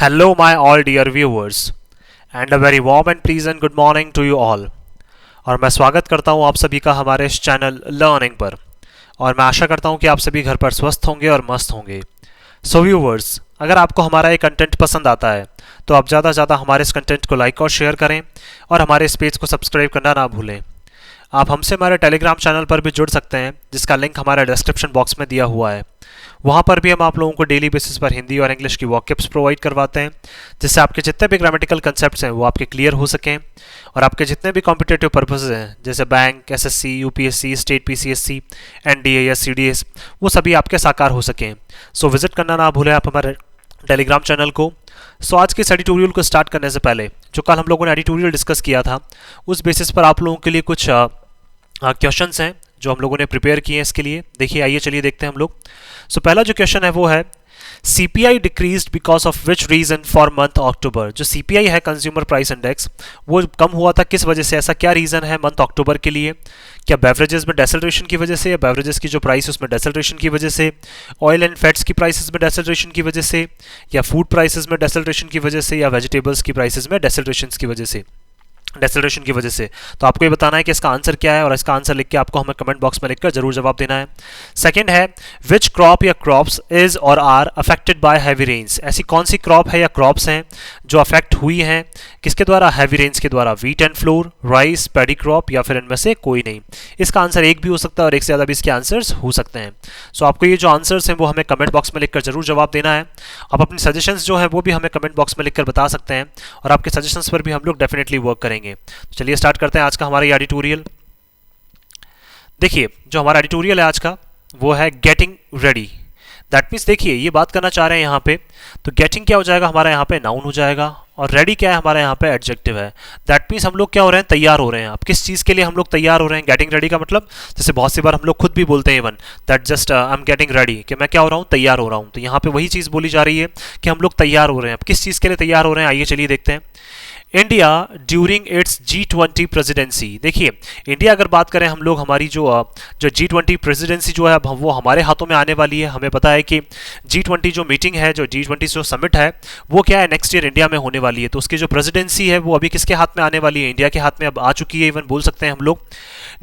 Hello, my all dear viewers, and a very warm and pleasant good morning to you all. और मैं स्वागत करता हूं आप सभी का हमारे इस चैनल लर्निंग पर। और मैं आशा करता हूं कि आप सभी घर पर स्वस्थ होंगे और मस्त होंगे। सो व्यूवर्स, अगर आपको हमारा ये कंटेंट पसंद आता है तो आप ज़्यादा से ज़्यादा हमारे इस कंटेंट को लाइक और शेयर करें और हमारे इस पेज को सब्सक्राइब करना ना भूलें। आप हमसे हमारे टेलीग्राम चैनल पर भी जुड़ सकते हैं, जिसका लिंक हमारे डिस्क्रिप्शन बॉक्स में दिया हुआ है। वहाँ पर भी हम आप लोगों को डेली बेसिस पर हिंदी और इंग्लिश की वॉकअप्स प्रोवाइड करवाते हैं, जिससे आपके जितने भी ग्रामेटिकल कंसेप्ट्स हैं वो आपके क्लियर हो सकें और आपके जितने भी कॉम्पिटेटिव पर्पसेस हैं जैसे bank, SSC, UPSC, state PCSC, NDA या सीडीएस, वो सभी आपके साकार हो सकें। सो विजिट करना ना भूलें आप हमारे टेलीग्राम चैनल को। सो आज के इस एडिटोरियल को स्टार्ट करने से पहले जो कल हम लोगों ने एडिटोरियल डिस्कस किया था, उस बेसिस पर आप लोगों के लिए कुछ क्वेश्चंस हैं जो हम लोगों ने प्रिपेयर किए हैं इसके लिए। देखिए, आइए चलिए देखते हैं हम लोग। सो पहला जो क्वेश्चन है वो है CPI decreased because of which reason for month October. जो CPI है, कंज्यूमर प्राइस इंडेक्स, वो कम हुआ था किस वजह से? ऐसा क्या रीजन है मंथ अक्टूबर के लिए? क्या बेवरेजेस में डेसेलरेशन की वजह से, या बेवरेजेस की जो प्राइस है उसमें डेसेलरेशन की वजह से, ऑयल एंड फैट्स की प्राइसेस में डेसेलरेशन की वजह से, या फूड प्राइसेस में डेसेलरेशन की वजह से, या वेजिटेबल्स की प्राइसेस में डेसेलरेशन की वजह से? डेसेलरेशन की वजह से। तो आपको ये बताना है कि इसका आंसर क्या है, और इसका आंसर लिख के आपको हमें कमेंट बॉक्स में लिखकर जरूर जवाब देना है। सेकंड है विच क्रॉप या क्रॉप्स इज और are affected by heavy rains. ऐसी कौन सी क्रॉप है या क्रॉप्स हैं जो अफेक्ट हुई हैं किसके द्वारा? हैवी रेन्स के द्वारा। Wheat and floor, rice, paddy crop, या फिर इनमें से कोई नहीं। इसका आंसर एक भी हो सकता है और एक से ज़्यादा भी इसके आंसर्स हो सकते हैं। सो आपको ये जो आंसर्स हैं वो हमें कमेंट बॉक्स में लिखकर जरूर जवाब देना है। आप अपनी सजेशंस जो है वो भी हमें कमेंट बॉक्स में लिखकर बता सकते हैं, और आपके सजेशंस पर भी हम लोग डेफिनेटली वर्क करेंगे। तो चलिए स्टार्ट करते हैं आज का हमारा एडिटोरियल। देखिए, जो हमारा एडिटोरियल है आज का वो है गेटिंग रेडी। दैट मीन्स देखिए, ये बात करना चाह रहे हैं यहाँ पे, तो गेटिंग क्या हो जाएगा हमारा यहाँ पे? नाउन हो जाएगा। और रेडी क्या है हमारा यहाँ पे? एडजेक्टिव है। दैट मीन्स हम लोग क्या हो रहे हैं? तैयार हो रहे हैं। अब किस चीज़ के लिए हम लोग तैयार हो रहे हैं? गेटिंग रेडी का मतलब, जैसे बहुत सी बार हम लोग खुद भी बोलते हैं even that just I am getting ready, कि मैं क्या हो रहा हूँ? तैयार हो रहा हूँ। तो यहाँ पे वही चीज़ बोली जा रही है कि हम लोग तैयार हो रहे हैं। अब किस चीज़ के लिए तैयार हो रहे हैं? आइए चलिए देखते हैं। India during its G20 presidency. देखिए, इंडिया अगर बात करें हम लोग, हमारी जो G20 प्रेसिडेंसी जो है अब वो हमारे हाथों में आने वाली है। हमें पता है कि G20 जो मीटिंग है, जो G20 जो समिट है, वो क्या है? नेक्स्ट ईयर इंडिया में होने वाली है। तो उसकी जो प्रेसिडेंसी है वो अभी किसके हाथ में आने वाली है? इंडिया के हाथ में अब आ चुकी है, इवन बोल सकते हैं हम लोग।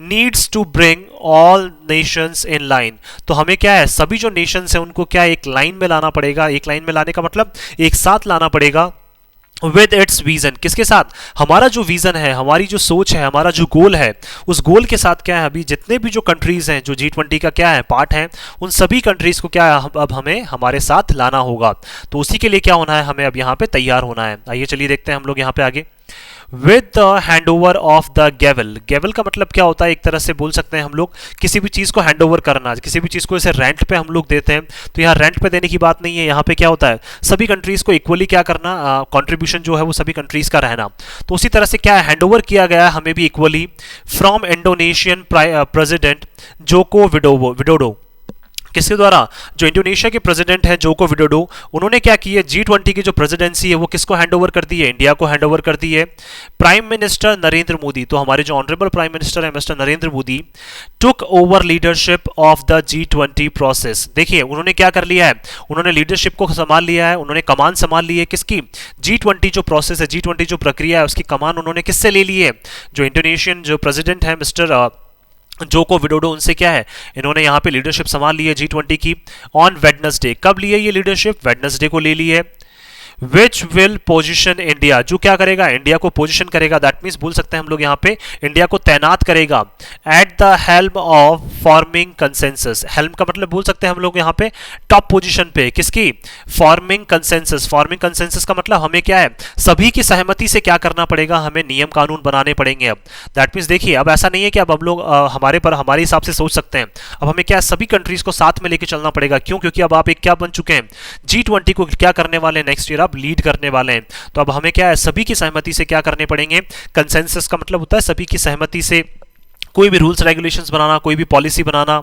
Needs to bring all nations in line. तो हमें क्या है? सभी जो नेशंस हैं उनको क्या एक लाइन में लाना पड़ेगा। एक लाइन में लाने का मतलब एक साथ लाना पड़ेगा विद इट्स विजन। किसके साथ? हमारा जो विजन है, हमारी जो सोच है, हमारा जो गोल है, उस गोल के साथ क्या है? अभी जितने भी जो कंट्रीज हैं जो G20 का क्या है पार्ट है, उन सभी कंट्रीज को क्या है अब हमें हमारे साथ लाना होगा। तो उसी के लिए क्या होना है? हमें अब यहाँ पे तैयार होना है। आइए चलिए देखते हैं हम लोग यहाँ पे आगे। With the hand over of the Gavel. Gavel का मतलब क्या होता है? एक तरह से बोल सकते हैं हम लोग किसी भी चीज़ को हैंड ओवर करना, किसी भी चीज़ को जैसे रेंट पे हम लोग देते हैं, तो यहाँ रेंट पे देने की बात नहीं है। यहाँ पे क्या होता है? सभी कंट्रीज को इक्वली क्या करना, कंट्रीब्यूशन जो है वो सभी कंट्रीज का रहना। तो उसी तरह से क्या है? हैंड ओवर किया गया है हमें भी equally from Indonesian president Joko Widodo. किसके द्वारा? जो इंडोनेशिया के प्रेसिडेंट हैं जोको विडोडो, उन्होंने क्या की है? G20 की जो प्रेसिडेंसी है वो किसको हैंड ओवर कर दी है? इंडिया को हैंड ओवर कर दी है। प्राइम मिनिस्टर नरेंद्र मोदी, तो हमारे जो ऑनरेबल प्राइम मिनिस्टर है mister Narendra Modi, took over leadership of the G20 process. देखिए, उन्होंने क्या कर लिया है? उन्होंने लीडरशिप को संभाल लिया है, उन्होंने कमान संभाल ली है। किसकी? G20 जो प्रोसेस है, G20 जो प्रक्रिया है, उसकी कमान उन्होंने किससे ले ली है? जो इंडोनेशियन जो प्रेसिडेंट है मिस्टर जोको विडोडो, उनसे क्या है? इन्होंने यहाँ पे लीडरशिप संभाल ली है G20 की। ऑन वेडनेसडे, कब ली है ये लीडरशिप? वेडनेसडे को ले ली है। विच विल पोजिशन इंडिया, जो क्या करेगा? इंडिया को पोजिशन करेगा। दैट मीन्स बोल सकते हैं हम लोग यहाँ पे इंडिया को तैनात करेगा at the helm of forming consensus. Helm का मतलब बोल सकते हैं हम लोग यहाँ पे टॉप पोजीशन पे। किसकी? Forming consensus. फॉर्मिंग कंसेंसस का मतलब हमें क्या है? सभी की सहमति से क्या करना पड़ेगा? हमें नियम कानून बनाने पड़ेंगे। अब दैट मीन्स देखिए, अब ऐसा नहीं है कि अब हम लोग हमारे हिसाब से सोच सकते हैं। अब हमें क्या है? सभी कंट्रीज को साथ में लेके चलना पड़ेगा। क्यों? क्योंकि अब आप एक क्या बन चुके हैं? G20 को क्या करने वाले हैं? नेक्स्ट ईयर आप लीड करने वाले हैं। तो अब हमें क्या है? सभी की सहमति से क्या करने पड़ेंगे? कंसेंसस का मतलब होता है सभी की सहमति से कोई भी रूल्स रेगुलेशंस बनाना, कोई भी policy banana.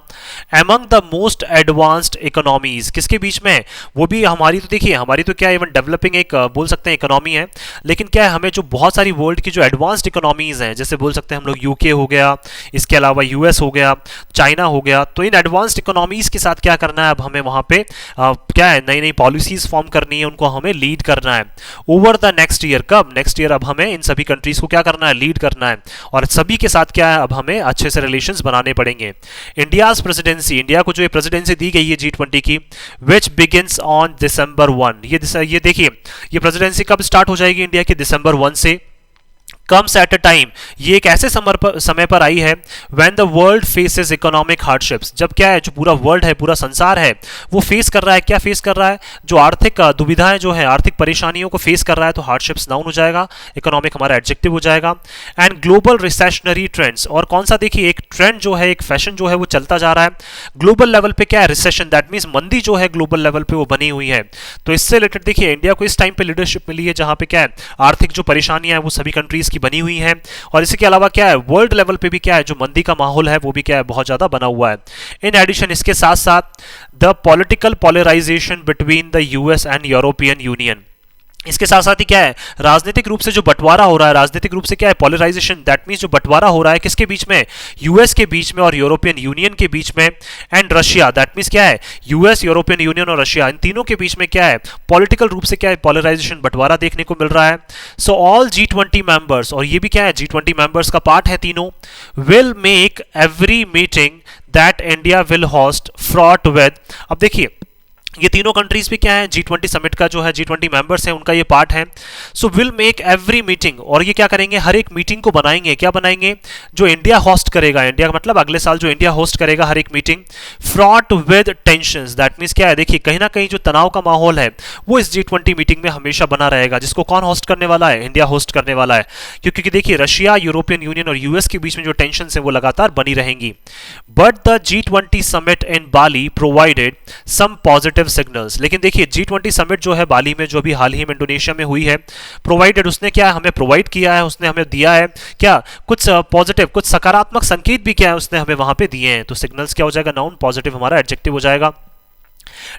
Among the most advanced economies, किसके बीच में? वो भी हमारी तो देखिए, हमारी तो क्या इवन डेवलपिंग एक बोल सकते हैं इकोनॉमी है, लेकिन क्या है हमें जो बहुत सारी वर्ल्ड की जो एडवांस्ड इकोनॉमीज हैं, जैसे बोल सकते हैं हम लोग यूके हो गया, इसके अलावा यूएस हो गया, चाइना हो गया, तो इन एडवांस्ड इकोनॉमीज के साथ क्या करना है अब हमें वहां पे क्या है नई नई पॉलिसीज फॉर्म करनी है, उनको हमें लीड करना है ओवर द नेक्स्ट ईयर। कब? नेक्स्ट ईयर अब हमें इन सभी कंट्रीज को क्या करना है? लीड करना है, और सभी के साथ क्या है अब हमें अच्छे से रिलेशंस बनाने पड़ेंगे। इंडियाज प्रेसिडेंसी, इंडिया को जो ये प्रेसिडेंसी दी गई है G20 की, विच बिगिंस ऑन December 1, ये देखिए ये प्रेसिडेंसी कब स्टार्ट हो जाएगी इंडिया की? December 1 से। कम्स एट अ टाइम, ये एक ऐसे समय पर आई है when the world faces economic hardships, जब क्या है जो पूरा वर्ल्ड है, पूरा संसार है, वो फेस कर रहा है, क्या फेस कर रहा है? जो आर्थिक दुविधाएं जो है, आर्थिक परेशानियों को फेस कर रहा है, तो हार्डशिप्स डाउन हो जाएगा, इकोनॉमिक हमारा एडजेक्टिव हो जाएगा। एंड ग्लोबल रिसेशनरी ट्रेंड्स, और कौन सा? देखिए एक ट्रेंड जो है, एक फैशन जो है वो चलता जा रहा है ग्लोबल लेवल पे, क्या है? रिसेशन, दैट मीन्स मंदी जो है ग्लोबल लेवल पे वो बनी हुई है। तो इससे रिलेटेड देखिए इंडिया को इस टाइम पे लीडरशिप मिली है जहां पे क्या है आर्थिक जो परेशानियां हैं वो सभी कंट्रीज की बनी हुई हैं, और इसके अलावा क्या है वर्ल्ड लेवल पे भी क्या है जो मंदी का माहौल है वो भी क्या है बहुत ज्यादा बना हुआ है। इन एडिशन इसके साथ साथ the political polarisation between the US and European Union, इसके साथ साथ ही क्या है राजनीतिक रूप से जो बंटवारा हो रहा है, राजनीतिक रूप से क्या है पोलराइजेशन, दैट मींस जो बंटवारा हो रहा है किसके बीच में? यूएस के बीच में और यूरोपियन यूनियन के बीच में। एंड रशिया, दैट मींस क्या है यूएस, यूरोपियन यूनियन और रशिया, इन तीनों के बीच में क्या है पॉलिटिकल रूप से क्या है पोलराइजेशन, बंटवारा देखने को मिल रहा है। सो ऑल G20 मेंबर्स, और ये भी क्या है G20 मेंबर्स का पार्ट है तीनों, will make every meeting that India will host fraught with, अब देखिए ये तीनों कंट्रीज भी क्या है G20 समिट का जो है G20 मेंबर्स है उनका ये पार्ट है। So will make every meeting, और ये क्या करेंगे हर एक मीटिंग को बनाएंगे, क्या बनाएंगे? जो इंडिया होस्ट करेगा, इंडिया का मतलब अगले साल जो इंडिया होस्ट करेगा हर एक meeting, fraught with tensions, that means क्या है देखिए कहीं ना कहीं जो तनाव का माहौल है वो इस G20 मीटिंग में हमेशा बना रहेगा, जिसको कौन होस्ट करने वाला है? इंडिया होस्ट करने वाला है, क्योंकि देखिए रशिया, यूरोपियन यूनियन और यूएस के बीच में जो टेंशन है वो लगातार बनी रहेंगी। But the G20 summit in Bali provided some positive signals, लेकिन देखिए G20 समिट जो है बाली में, जो भी हाल ही में इंडोनेशिया में हुई है, प्रोवाइडेड, उसने क्या हमें प्रोवाइड किया है, उसने हमें दिया है क्या कुछ पॉजिटिव, कुछ सकारात्मक संकेत भी क्या है उसने हमें वहां पे दिए हैं। तो सिग्नल्स क्या हो जाएगा? नाउन, पॉजिटिव हमारा एडजेक्टिव हो जाएगा।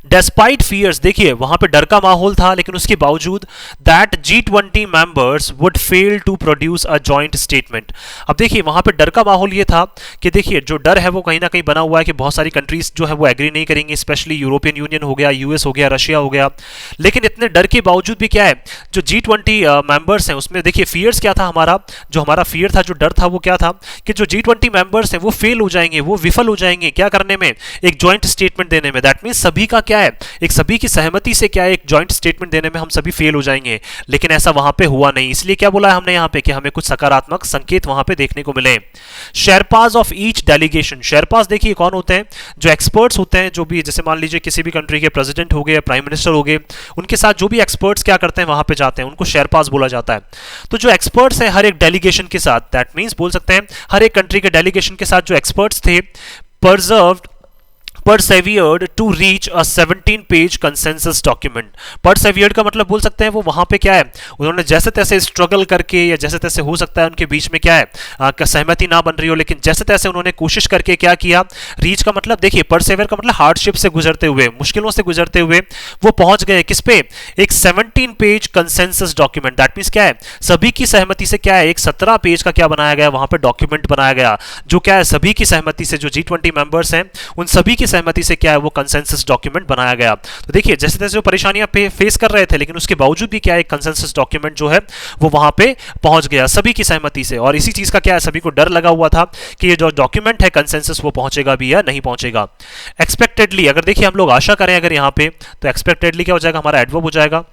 डेस्पाइट फियर्स, देखिए वहां पे डर का माहौल था, लेकिन उसके बावजूद that G20 members would fail to produce a joint statement. अब देखिए वहां पे डर का माहौल ये था कि देखिए जो डर है वो कहीं ना कहीं बना हुआ है कि बहुत सारी कंट्रीज जो है वो एग्री नहीं करेंगे, स्पेशली यूरोपियन यूनियन हो गया, यूएस हो गया, रशिया हो गया। लेकिन इतने डर के बावजूद भी क्या है जो G20 मेंबर्स हैं उसमें देखिए फियर्स क्या था हमारा, जो हमारा फियर था, जो डर था वो क्या था कि जो G20 मेंबर्स हैं वो फेल हो जाएंगे, वो विफल हो जाएंगे क्या करने में? एक जॉइंट स्टेटमेंट देने में। दैट मींस सभी का क्या है एक सभी की सहमति से क्या है एक जॉइंट स्टेटमेंट देने में हम सभी फेल हो जाएंगे, लेकिन ऐसा वहां पे हुआ नहीं। इसलिए क्या बोला है हमने यहां पे कि हमें कुछ सकारात्मक संकेत वहां पे देखने को मिले। Sherpas of each delegation, sherpas देखिए कौन होते हैं? जो एक्सपर्ट्स होते हैं, जो भी जैसे मान लीजिए किसी भी कंट्री के प्रेसिडेंट हो गए, प्राइम मिनिस्टर हो गए, उनके साथ जो भी एक्सपर्ट्स क्या करते हैं वहां पे जाते हैं, उनको शेरपास बोला जाता है। तो जो एक्सपर्ट्स हैं हर एक डेलीगेशन के साथ, दैट मींस बोल सकते हैं हर एक कंट्री के डेलीगेशन के साथ जो एक्सपर्ट्स थे, persevered to reach a 17-page consensus document। persevered का मतलब बोल सकते हैं वो वहां पे क्या है उन्होंने जैसे तैसे स्ट्रगल करके, या जैसे तैसे हो सकता है उनके बीच में क्या है सहमति ना बन रही हो, लेकिन जैसे तैसे उन्होंने कोशिश करके क्या किया। रीच का मतलब देखिए परसेवेयर का मतलब हार्डशिप से गुजरते हुए, मुश्किलों से गुजरते हुए वो पहुंच गए किस पे? एक 17-पेज कंसेंसस डॉक्यूमेंट। दैट मींस क्या है सभी की सहमति से क्या है एक 17 पेज का क्या बनाया गया वहां पे डॉक्यूमेंट बनाया गया, जो क्या है सभी की सहमति से, जो G20 मेंबर्स हैं उन सभी की सहमति से क्या है वो कंसेंसस डॉक्यूमेंट बनाया गया। तो देखिए जैसे तैसे जो परेशानियां फेस कर रहे थे, लेकिन उसके बावजूद भी क्या है एक कंसेंसस डॉक्यूमेंट जो है वो वहां पे पहुंच गया सभी की सहमति से। और इसी चीज का क्या है सभी को डर लगा हुआ था कि ये जो डॉक्यूमेंट है कंसेंसस वो पहुंचेगा भी या नहीं पहुंचेगा। एक्सपेक्टेडली, अगर देखिए हम लोग आशा करें अगर यहां पे, तो एक्सपेक्टेडली क्या हो जाएगा हमारा एडवर्ब हो जाएगा।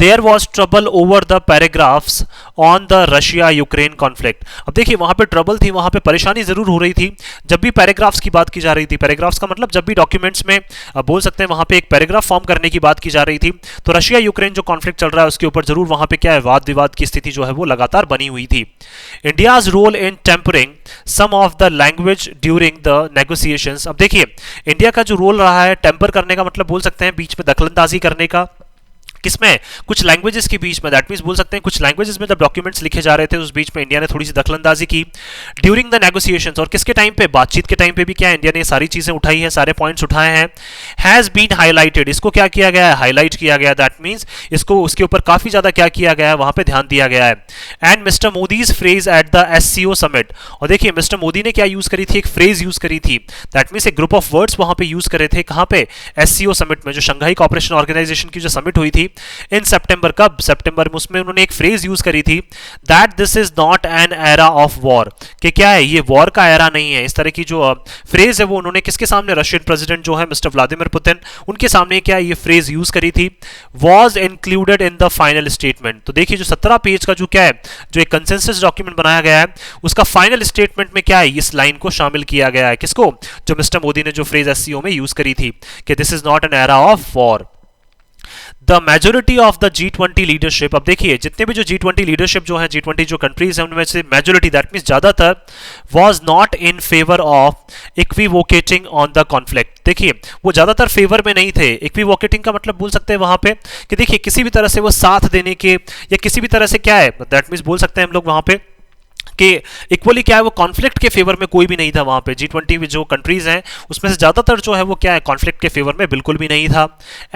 There was trouble over the paragraphs on the Russia-Ukraine conflict। अब देखिए वहां पे ट्रबल थी, वहां पे परेशानी जरूर हो रही थी जब भी पैराग्राफ्स की बात की जा रही थी। पैराग्राफ्स का मतलब जब भी डॉक्यूमेंट्स में बोल सकते हैं वहां पे एक पैराग्राफ फॉर्म करने की बात की जा रही थी, तो रशिया यूक्रेन जो कॉन्फ्लिक्ट चल रहा है उसके ऊपर जरूर वहां पे क्या है वाद विवाद की स्थिति जो है वो लगातार बनी हुई थी। India's role in tempering some of the language during the negotiations. अब देखिए इंडिया का जो रोल रहा है टेम्पर करने का मतलब बोल सकते हैं बीच में दखलंदाजी करने का, किसमें, कुछ लैंग्वेजेस के बीच में, दैट मींस बोल सकते हैं कुछ लैंग्वेजेस में जब डॉक्यूमेंट्स लिखे जा रहे थे उस बीच में इंडिया ने थोड़ी सी दखलंदाजी की ड्यूरिंग द नेगोशिएशंस। और किसके टाइम पे, बातचीत के टाइम पे भी क्या इंडिया ने सारी चीजें उठाई हैं, सारे पॉइंट्स उठाए हैं। हैज बीन हाईलाइटेड, इसको क्या किया गया है, हाईलाइट किया गया, दैट मींस इसको उसके ऊपर काफी ज्यादा क्या किया गया है, वहां पे ध्यान दिया गया है। And mister Modi's phrase eight the SCO summit, और देखिए मिस्टर मोदी ने क्या यूज करी थी, एक फ्रेज यूज करी थी, दैट मींस एक ग्रुप ऑफ वर्ड्स वहां पे यूज करे थे, कहां पे, एससीओ समिट में, जो शंघाई कोऑपरेशन ऑर्गेनाइजेशन की जो समिट हुई थी इन सितंबर, कब, सितंबर में, उसमें उन्होंने एक फ्रेज यूज करी थी that this is not an era of war, कि क्या है, ये वॉर का एरा नहीं है। इस तरह की जो फ्रेज है वो उन्होंने किसके सामने, रशियन प्रेसिडेंट जो है मिस्टर व्लादिमीर पुतिन, उनके सामने क्या ये फ्रेज यूज करी थी। Was included in the final statement, तो देखिए जो 17 पेज का जो क्या है, जो एक कंसेंसस डॉक्यूमेंट बनाया गया है उसका फाइनल स्टेटमेंट में क्या है, इस लाइन को शामिल किया गया है, किसको, जो मिस्टर मोदी ने जो फ्रेज एससीओ में यूज करी थी कि this is not an era of war. The majority of the G20 leadership, अब देखिए जितने भी जो G20 लीडरशिप जो है, G20 जो कंट्रीज हैं उनमें से मेजोरिटी, दैट मींस ज्यादातर, was not in favour of equivocating on the conflict. देखिए वो ज्यादातर फेवर में नहीं थे। इक्विवोकेटिंग का मतलब बोल सकते हैं वहां पे कि देखिए किसी भी तरह से वो साथ देने के या किसी भी तरह से क्या है, दैट मींस बोल सकते हैं हम लोग वहां पे कि इक्वली क्या है, वो कॉन्फ्लिक्ट के फेवर में कोई भी नहीं था वहां पे। G20 जो कंट्रीज हैं उसमें से ज्यादातर जो है वो क्या है, कॉन्फ्लिक्ट के फेवर में बिल्कुल भी नहीं था।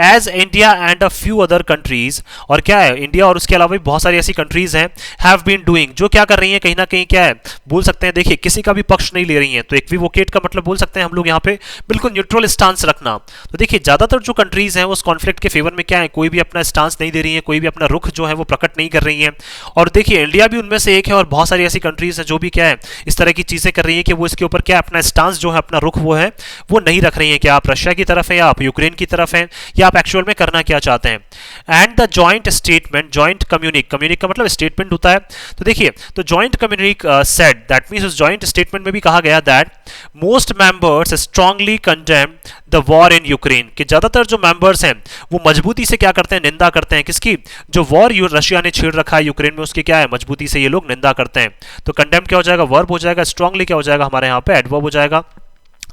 As India and a few other countries, और क्या है, इंडिया और उसके अलावा भी बहुत सारी ऐसी कंट्रीज हैं हैव बीन डूइंग, जो क्या कर रही हैं, कहीं ना कहीं क्या है, बोल सकते हैं देखिए किसी का भी पक्ष नहीं ले रही हैं। तो इक्विवोकेट का मतलब बोल सकते हैं हम लोग यहाँ पे बिल्कुल न्यूट्रल स्टांस रखना। तो देखिए ज्यादातर जो कंट्रीज हैं उस कॉन्फ्लिक्ट के फेवर में क्या है, कोई भी अपना स्टांस नहीं दे रही है, कोई भी अपना रुख जो है वो प्रकट नहीं कर रही है। और देखिए इंडिया भी उनमें से एक है, और बहुत सारी ऐसी कंट्रीज हैं जो भी क्या है इस तरह की चीजें कर रही है कि वो इसके ऊपर क्या अपना स्टांस जो है, अपना रुख वो है वो नहीं रख रही है कि आप रशिया की तरफ है या आप यूक्रेन की तरफ हैं या आप एक्चुअल में करना क्या चाहते हैं। And the joint statement, joint communique, communique का मतलब स्टेटमेंट होता है। तो देखिए तो joint communique said, that means उस जॉइंट स्टेटमेंट में भी कहा गया that most members strongly condemn the war in Ukraine, कि ज्यादातर जो मेंबर्स हैं वो मजबूती से क्या करते हैं, निंदा करते हैं किसकी, जो वॉर रशिया ने छेड़ रखा है यूक्रेन में उसकी क्या है, मजबूती से ये लोग निंदा करते हैं। तो कंडेम क्या हो जाएगा, वर्ब हो जाएगा, स्ट्रांगली क्या हो जाएगा हमारे यहाँ पे एडवर्ब हो जाएगा।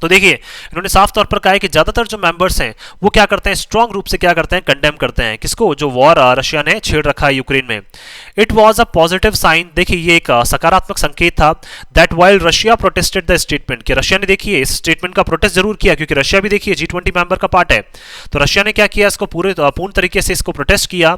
तो देखिए इन्होंने साफ तौर पर कहा है कि ज्यादातर जो मेंबर्स हैं वो क्या करते हैं, स्ट्रांग रूप से क्या करते हैं, कंडेम करते हैं किसको, जो वॉर रशिया ने छेड़ रखा है यूक्रेन में। It was a positive sign, देखिए ये एक सकारात्मक संकेत था, that while Russia protested the statement, कि रशिया ने देखिए इस स्टेटमेंट का प्रोटेस्ट जरूर किया, क्योंकि रशिया भी देखिए G20 मेंबर का पार्ट है। तो रशिया ने क्या किया, इसको पूर्ण तरीके से इसको प्रोटेस्ट किया।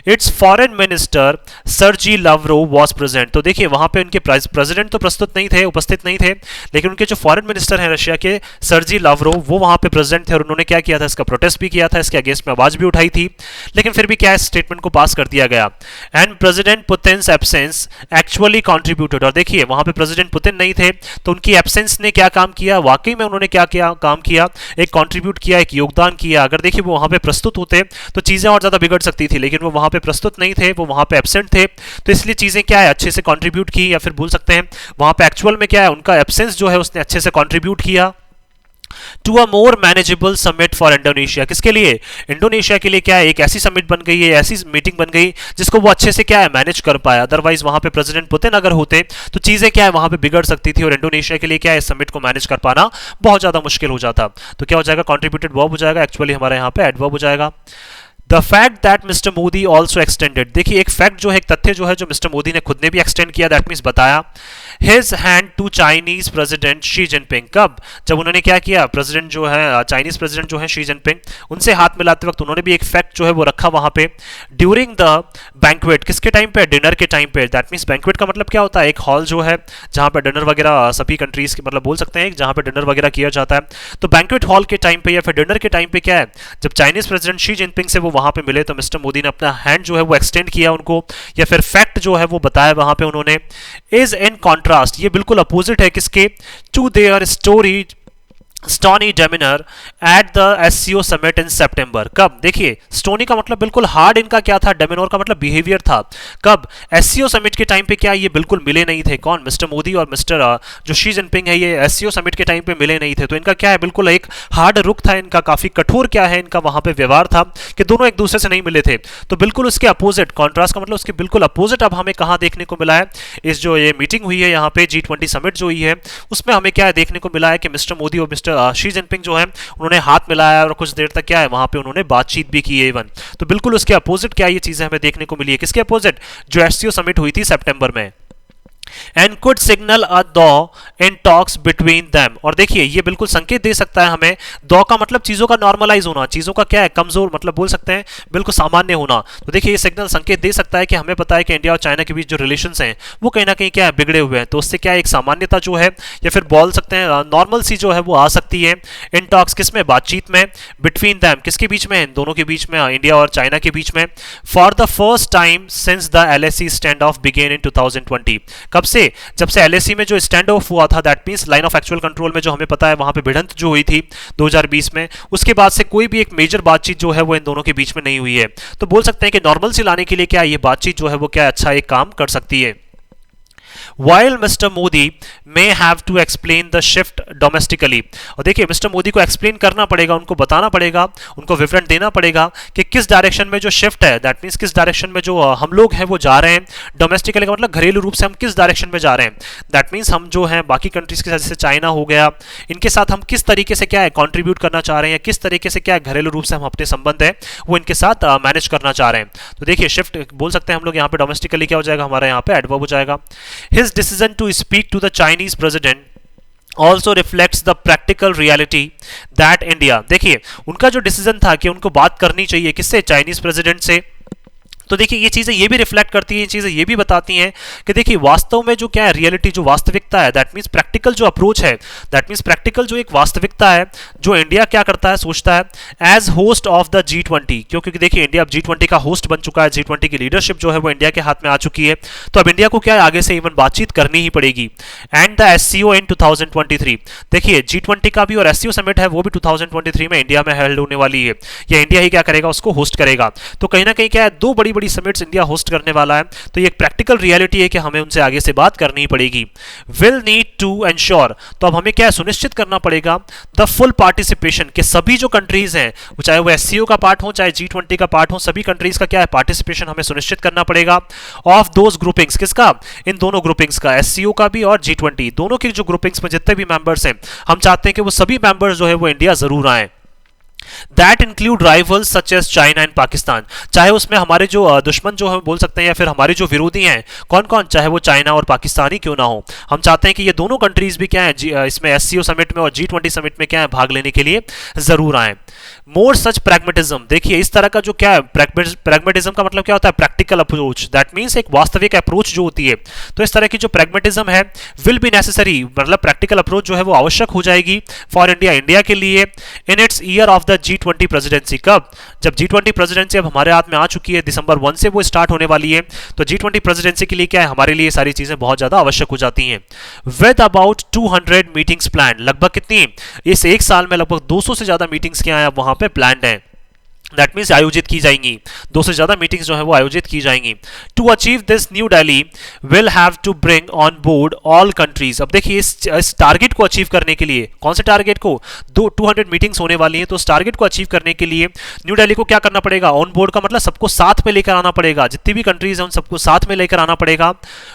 Its foreign minister Sergey Lavrov was present, तो देखिए वहां पे उनके प्रेसिडेंट तो प्रस्तुत नहीं थे, उपस्थित नहीं थे, लेकिन उनके जो फॉरेन मिनिस्टर हैं रशिया के, सर्जी लावरोव, वो वहां पे प्रेसिडेंट थे और उन्होंने क्या किया था, इसका प्रोटेस्ट भी किया था, इसके अगेंस्ट में आवाज भी उठाई थी, लेकिन फिर भी क्या स्टेटमेंट को पास कर दिया गया। And President Putin's absence actually contributed, और देखिए वहां पे प्रेसिडेंट पुतिन नहीं थे तो उनकी एब्सेंस ने क्या काम किया, वाकई में उन्होंने क्या किया, काम किया, एक कंट्रीब्यूट किया, एक योगदान किया। अगर देखिए वो वहां पे प्रस्तुत होते तो चीजें और ज्यादा बिगड़ सकती थी, लेकिन वो वहां पे प्रस्तुत नहीं थे, वो वहां पे एब्सेंट थे, तो इसलिए चीजें क्या है अच्छे से कंट्रीब्यूट की, या फिर बोल सकते हैं वहां पे एक्चुअल में क्या है उनका एब्सेंस जो है उसने अच्छे से कंट्रीब्यूट किया। To a more manageable summit for Indonesia, किसके लिए, इंडोनेशिया के लिए क्या है, एक ऐसी समिट बन गई है, ऐसी मीटिंग बन गई जिसको वो अच्छे से क्या है मैनेज कर पाया। अदरवाइज वहां पे प्रेसिडेंट पुतिन अगर होते तो चीजें क्या है वहां पे बिगड़ सकती थी, और इंडोनेशिया के लिए क्या है इस समिट को मैनेज कर पाना बहुत ज्यादा मुश्किल हो जाता। तो क्या हो जाएगा, कॉन्ट्रीब्यूटेड वर्ब हो जाएगा, एक्चुअली हमारे यहाँ पे एडवर्ब हो जाएगा। The fact that mister Modi also extended, देखिए एक फैक्ट जो है, एक तथ्य जो है जो मिस्टर मोदी ने खुद ने भी एक्सटेंड किया, दैट मीन्स बताया, his hand to Chinese president Xi Jinping, कब, जब उन्होंने क्या किया, प्रेसिडेंट जो है चाइनीज प्रेसिडेंट जो है शी जिनपिंग, उनसे हाथ मिलाते वक्त उन्होंने भी एक फैक्ट जो है वो रखा वहां पे ड्यूरिंग द बैंक्वेट, किसके टाइम पे, डिनर के टाइम पे। दैट मीन्स बैंक्वेट का मतलब क्या होता है, एक हॉल जो है जहां पे डिनर वगैरह सभी कंट्रीज के मतलब बोल सकते हैं जहां पे डिनर वगैरह किया जाता है। तो बैंक्वेट हॉल के टाइम पे या फिर डिनर के टाइम पे क्या है, जब चाइनीज प्रेसिडेंट शी जिनपिंग से वो वहां पे मिले तो मिस्टर मोदी ने अपना हैंड जो है वो एक्सटेंड किया उनको, या फिर फैक्ट जो है वो बताया वहां पे उन्होंने। इज इन कॉन्ट्रास्ट, ये बिल्कुल अपोजिट है किसके, to their story stony demeanour at the SCO summit in September, कब, देखिए स्टोनी का मतलब बिल्कुल हार्ड इनका क्या था, डेमिनोर का मतलब बिहेवियर था, कब, एससीओ समिट के टाइम पे क्या ये बिल्कुल मिले नहीं थे, कौन, मिस्टर मोदी और मिस्टर जो शी जिनपिंग है, ये एससीओ समिट के टाइम पे मिले नहीं थे। तो इनका क्या है बिल्कुल एक हार्ड रुख था इनका, काफी कठोर क्या है इनका वहां पे व्यवहार था कि दोनों एक दूसरे से नहीं मिले थे। तो बिल्कुल उसके अपोजिट, कॉन्ट्रास्ट का मतलब उसके बिल्कुल अपोजिट अब हमें कहां देखने को मिला है, इस जो ये मीटिंग हुई है यहाँ पे G20 समिट जो हुई है उसमें हमें क्या है देखने को मिला है कि मिस्टर मोदी और मिस्टर मिस्टर शी जिनपिंग जो है उन्होंने हाथ मिलाया और कुछ देर तक क्या है वहां पे उन्होंने बातचीत भी की है इवन। तो बिल्कुल उसके अपोजिट क्या ये चीजें हमें देखने को मिली है, किसके अपोजिट, जो एससीओ समिट हुई थी सितंबर में, and could signal a the in talks between them. और देखिए ये बिल्कुल संकेत दे सकता है हमें, दॉ का मतलब चीजों का नॉर्मलाइज होना, चीजों का क्या है, कमजोर, मतलब बोल सकते हैं बिल्कुल सामान्य होना। तो देखिए ये सिग्नल संकेत दे सकता है कि हमें पता है कि इंडिया और चाइना के बीच जो रिलेशंस हैं वो कहीं ना कहीं क्या है, बिगड़े हुए हैं। तो उससे क्या है, एक सामान्यता जो है या फिर बोल सकते हैं नॉर्मल सी जो है वो आ सकती है। इन टॉक्स किसमें, बातचीत में, बिटवीन देम किसके बीच में, इन दोनों के बीच में, इंडिया और चाइना के बीच में, for the first time since the LAC standoff began in 2020। कब से, जब से एलएसी में जो स्टैंड ऑफ हुआ था, that means line of actual control में जो हमें पता है वहां पे भिड़ंत जो हुई थी 2020 में, उसके बाद से कोई भी एक मेजर बातचीत जो है वो इन दोनों के बीच में नहीं हुई है। तो बोल सकते हैं कि नॉर्मल सी लाने के लिए क्या ये बातचीत जो है वो क्या अच्छा एक काम कर सकती है। While Mr. Modi may have to explain the shift domestically, और देखिए मिस्टर मोदी को एक्सप्लेन करना पड़ेगा, उनको बताना पड़ेगा, उनको विवरण देना पड़ेगा कि किस डायरेक्शन में जो शिफ्ट है, दैट मींस किस डायरेक्शन में जो हम लोग हैं वो जा रहे हैं। डोमेस्टिकली का मतलब घरेलू रूप से हम किस डायरेक्शन में जा रहे हैं, दैट मींस हम जो हैं बाकी कंट्रीज के साथ, जैसे चाइना हो गया, इनके साथ हम किस तरीके से क्या है कॉन्ट्रीब्यूट करना चाह रहे हैं, किस तरीके से क्या है घरेलू रूप से हम अपने संबंध है वो इनके साथ मैनेज करना चाह रहे हैं। तो देखिए शिफ्ट बोल सकते हैं हम लोग यहाँ पे, डोमेस्टिकली क्या हो जाएगा हमारा यहाँ पे एडवर्ब हो जाएगा। His decision to speak to the Chinese president also reflects the practical reality that India, देखिए उनका जो डिसीजन था कि उनको बात करनी चाहिए किससे, चाइनीज प्रेसिडेंट से, तो देखिए ये चीजें ये भी रिफ्लेक्ट करती हैं, ये चीजें ये भी बताती हैं कि देखिए वास्तव में जो क्या है रियलिटी, जो वास्तविकता है, दैट मींस प्रैक्टिकल जो अप्रोच है, दैट मींस प्रैक्टिकल जो एक वास्तविकता है, जो इंडिया क्या करता है, सोचता है as host of the G20, क्योंकि देखिए इंडिया अब G20 का होस्ट बन चुका है, G20 की लीडरशिप जो है वो इंडिया के हाथ में आ चुकी है। तो अब इंडिया को क्या है आगे से इवन बातचीत करनी ही पड़ेगी। एंड द एससीओ इन 2023, देखिए G20 का भी और एससीओ समिट है वो भी 2023 में इंडिया में हेल्ड होने वाली है, या इंडिया ही क्या करेगा, उसको होस्ट करेगा। तो कहीं ना कहीं क्या है, दो बड़ी बड़ी समिट्स इंडिया होस्ट करने वाला है। तो ये एक प्रैक्टिकल रियलिटी है कि हमें उनसे आगे से बात करनी ही पड़ेगी। विल नीड टू एंश्योर, तो अब हमें क्या है सुनिश्चित करना पड़ेगा द फुल पार्टिसिपेशन के सभी जो कंट्रीज हैं, चाहे वो एससीओ का पार्ट हो चाहे G20 का पार्ट हो, सभी कंट्रीज का क्या है पार्टिसिपेशन हमें सुनिश्चित करना पड़ेगा। ऑफ दोज ग्रुपिंग्स, किसका, इन दोनों ग्रुपिंग्स का, एससीओ का भी और G20 दोनों की जो ग्रुपिंग्स में जितने भी मेंबर्स हैं, हम चाहते हैं कि वो सभी मेंबर्स जो है वो इंडिया जरूर आए। That include rivals such as China and Pakistan, चाहे उसमें हमारे जो दुश्मन जो है बोल सकते हैं या फिर हमारे जो विरोधी हैं कौन कौन, चाहे वो चाइना और पाकिस्तान ही क्यों ना हो, हम चाहते हैं कि ये दोनों कंट्रीज भी क्या है इसमें एससीओ समिट में और G20 समिट में क्या है भाग लेने के लिए जरूर आए। मोर सच प्रैग्मेटिज्म, देखिए इस तरह का जो क्या है प्रैग्मेटिज्म का मतलब क्या होता है, प्रैक्टिकल अप्रोच, दैट मींस एक वास्तविक अप्रोच जो होती है। तो इस तरह की जो प्रैग्मेटिज्म है विल बी नेसेसरी, मतलब प्रैक्टिकल अप्रोच जो है वो आवश्यक हो जाएगी फॉर इंडिया, इंडिया के लिए, in its year of the G20 presidency. कब, जब G20 प्रेसिडेंसी अब हमारे हाथ में आ चुकी है, दिसंबर 1 से वो स्टार्ट होने वाली है, तो G20 प्रेसिडेंसी के लिए क्या है हमारे लिए सारी चीजें बहुत ज्यादा आवश्यक हो जाती हैं। विद अबाउट 200 मीटिंग्स प्लान, लगभग कितनी, इस एक साल में लगभग 200 से ज्यादा मीटिंग्स क्या है वहां पे प्लान्ड है, दैट मीन्स आयोजित की जाएंगी, 200 से ज्यादा मीटिंग्स जो है वो आयोजित की जाएंगी। To achieve this New Delhi will have to bring on board all countries, अब देखिए इस टारगेट को अचीव करने के लिए, कौन से टारगेट को, 200 मीटिंग्स होने वाली हैं, तो उस टारगेट को अचीव करने के लिए न्यू दिल्ली को क्या करना पड़ेगा, ऑन बोर्ड का मतलब सबको साथ में लेकर आना पड़ेगा, जितनी भी कंट्रीज हैं उन सबको साथ में लेकर आना पड़ेगा।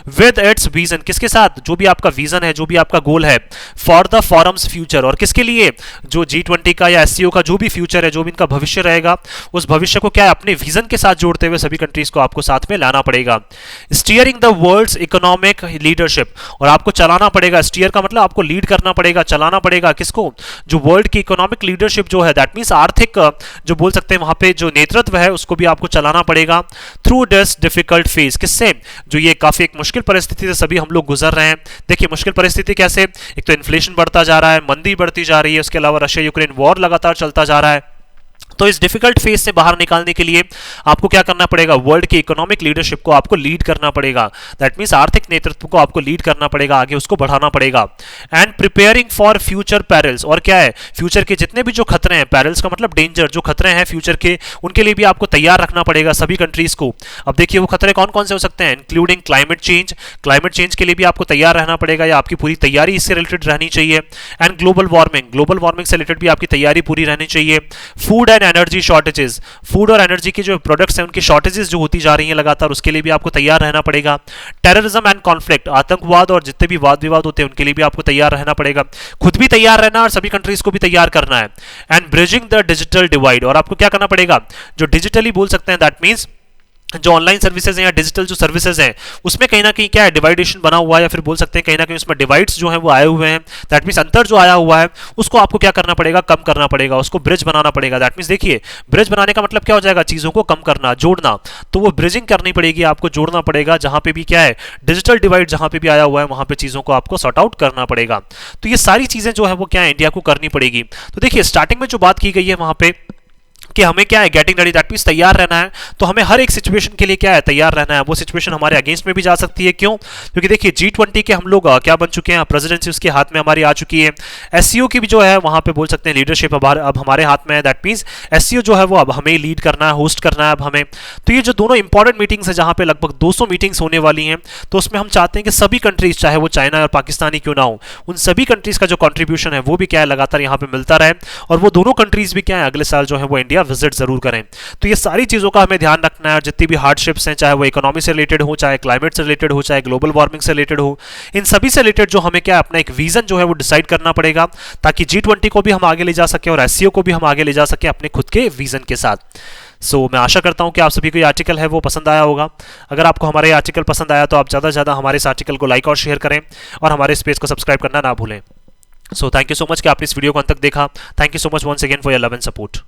विद इट्स विजन, किसके साथ, जो भी आपका विजन है, जो भी आपका गोल है, फॉर द फोरम्स फ्यूचर, और किसके लिए, जो G20 का या एससीओ का जो भी फ्यूचर है, जो भी इनका भविष्य रहेगा, उस भविष्य को क्या है अपने विजन के साथ जोड़ते हुए सभी कंट्रीज को आपको साथ में लाना पड़ेगा। Steering the world's economic leadership, और आपको चलाना पड़ेगा, स्टीयर का मतलब आपको लीड करना पड़ेगा, चलाना पड़ेगा किसको, जो वर्ल्ड की इकोनॉमिक लीडरशिप जो है, दैट मींस आर्थिक जो बोल सकते हैं वहां पे जो नेतृत्व है उसको भी आपको चलाना पड़ेगा। थ्रू दिस डिफिकल्ट फेज, किससे, जो ये काफी एक मुश्किल परिस्थिति से सभी हम लोग गुजर रहे हैं। देखिए मुश्किल परिस्थिति कैसे, एक तो इन्फ्लेशन बढ़ता जा रहा है, मंदी बढ़ती जा रही है, उसके अलावा रशिया यूक्रेन वॉर लगातार चलता जा रहा है। तो इस डिफिकल्ट फेज से बाहर निकालने के लिए आपको क्या करना पड़ेगा, वर्ल्ड की इकोनॉमिक लीडरशिप को आपको लीड करना पड़ेगा, दैट मींस आर्थिक नेतृत्व को आपको लीड करना पड़ेगा, आगे उसको बढ़ाना पड़ेगा। And preparing for future parallels, और क्या है फ्यूचर के जितने भी जो खतरे हैं, पैरल्स का मतलब डेंजर, जो खतरे हैं फ्यूचर के, उनके लिए भी आपको तैयार रखना पड़ेगा सभी कंट्रीज को। अब देखिए वो खतरे कौन कौन से हो सकते हैं, including climate change, climate change के लिए भी आपको तैयार रहना पड़ेगा, या आपकी पूरी तैयारी इससे रिलेटेड रहनी चाहिए। And global warming, global warming से रिलेटेड भी आपकी तैयारी पूरी रहनी चाहिए। Food and energy shortages, food और एनर्जी के जो प्रोडक्ट्स हैं उनकी शॉर्टेजेस जो होती जा रही हैं लगातार, उसके लिए भी आपको तैयार रहना पड़ेगा। टेररिज्म एंड कॉन्फ्लिक्ट, आतंकवाद और जितने भी वाद विवाद होते हैं उनके लिए भी आपको तैयार रहना पड़ेगा, खुद भी तैयार रहना और सभी कंट्रीज को भी तैयार करना है। And bridging the digital divide, और आपको क्या करना पड़ेगा, जो डिजिटली बोल सकते हैं, दैट मीन्स जो ऑनलाइन सर्विसेज हैं या डिजिटल जो सर्विसेज हैं उसमें कहीं ना कहीं क्या है, डिवाइडेशन बना हुआ है, या फिर बोल सकते हैं कहीं ना कहीं उसमें डिवाइड्स जो हैं वो आए हुए हैं। दैट मीन्स अंतर जो आया हुआ है उसको आपको क्या करना पड़ेगा, कम करना पड़ेगा, उसको ब्रिज बनाना पड़ेगा। दैट मीन्स देखिए, ब्रिज बनाने का मतलब क्या हो जाएगा, चीज़ों को कम करना, जोड़ना, तो वो ब्रिजिंग करनी पड़ेगी, आपको जोड़ना पड़ेगा। जहाँ पे भी क्या है, डिजिटल डिवाइड जहाँ पे भी आया हुआ है वहाँ पे चीज़ों को आपको सॉर्ट आउट करना पड़ेगा। तो ये सारी चीज़ें जो है वो क्या है, इंडिया को करनी पड़ेगी। तो देखिए स्टार्टिंग में जो बात की गई है वहाँ पे कि हमें क्या है, गेटिंग रेडी, दैट मींस तैयार रहना है। तो हमें हर एक सिचुएशन के लिए क्या है, तैयार रहना है। वो सिचुएशन हमारे अगेंस्ट में भी जा सकती है, क्यों, क्योंकि देखिए G20 के हम लोग क्या बन चुके हैं, प्रेसिडेंसी उसके हाथ में हमारी आ चुकी है। एससीओ की भी जो है वहां पे बोल सकते हैं लीडरशिप अब हमारे हाथ में है। दैट मींस एससीओ जो है वो अब हमें लीड करना है, होस्ट करना है अब हमें। तो ये जो दोनों इंपॉर्टेंट मीटिंग्स है जहां पे लगभग 200 मीटिंग्स होने वाली हैं, तो उसमें हम चाहते हैं कि सभी कंट्रीज, चाहे वो चाइना और पाकिस्तान ही क्यों ना हो, उन सभी कंट्रीज का जो कॉन्ट्रीब्यूशन है वो भी क्या है, लगातार यहाँ पे मिलता रहे, और वो दोनों कंट्रीज भी क्या है, अगले साल जो है वो इंडिया विजिट जरूर करें। तो ये सारी चीजों का हमें ध्यान रखना है, और जितनी भी हार्डशिप्स हैं, चाहे वो इकोनॉमी से रिलेटेड हो, चाहे क्लाइमेट से रिलेटेड हो, चाहे ग्लोबल वार्मिंग से रिलेटेड हो, इन सभी से रिलेटेड जो हमें क्या है, अपना एक विजन जो है वो डिसाइड करना पड़ेगा, ताकि G20 को भी हम आगे ले जा सके और एससीओ को भी हम आगे ले जा सके अपने खुद के विजन के साथ। मैं आशा करता हूं कि आप सभी को ये आर्टिकल है वो पसंद आया होगा। अगर आपको हमारा ये आर्टिकल पसंद आया तो आप ज़्यादा से ज़्यादा हमारे इस आर्टिकल को लाइक और शेयर करें, और हमारे इस पेज को सब्सक्राइब करना ना भूलें। थैंक यू सो मच कि आपने इस वीडियो को अंत तक देखा। Thank you so much once again for your love and support.